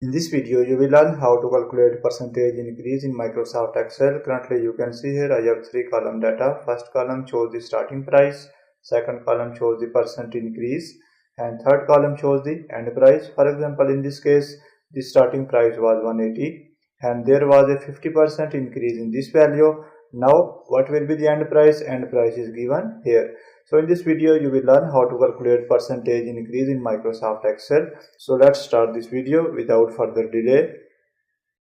In this video, you will learn how to calculate percentage increase in Microsoft Excel. Currently, you can see here I have 3 column data. First column shows the starting price, second column shows the percent increase, and third column shows the end price. For example, in this case, the starting price was 180 and there was a 50% increase in this value. Now, what will be the end price? End price is given here. So in this video, you will learn how to calculate percentage increase in Microsoft Excel. So let's start this video without further delay.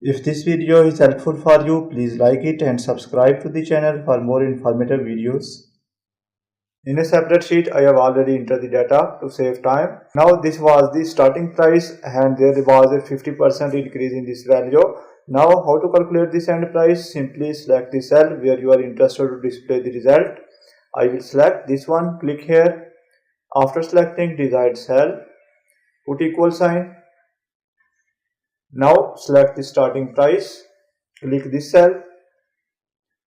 If this video is helpful for you, please like it and subscribe to the channel for more informative videos. In a separate sheet, I have already entered the data to save time. Now this was the starting price and there was a 50% increase in this value. Now how to calculate this end price? Simply select the cell where you are interested to display the result. I will select this one, click here. After selecting desired cell, put equal sign. Now select the starting price, click this cell.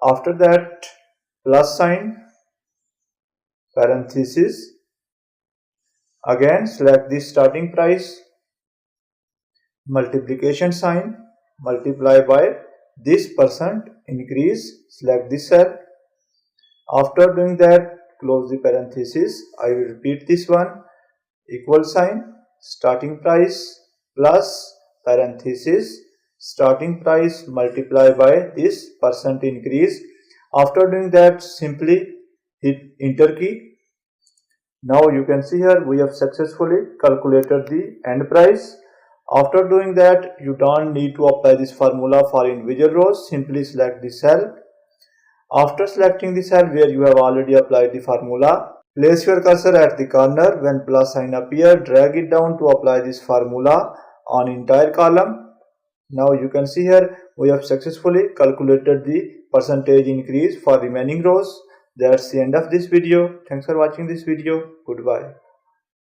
After that, plus sign, parenthesis. Again select the starting price, multiplication sign, multiply by this percent increase, select this cell. After doing that, close the parenthesis. I will repeat this one, equal sign, starting price plus parenthesis, starting price multiply by this percent increase. After doing that, simply hit enter key. Now you can see here we have successfully calculated the end price. After doing that, you don't need to apply this formula for individual rows. Simply select the cell. After selecting the cell where you have already applied the formula, place your cursor at the corner. When plus sign appears, drag it down to apply this formula on entire column. Now you can see here we have successfully calculated the percentage increase for remaining rows. That's the end of this video. Thanks for watching this video. Goodbye.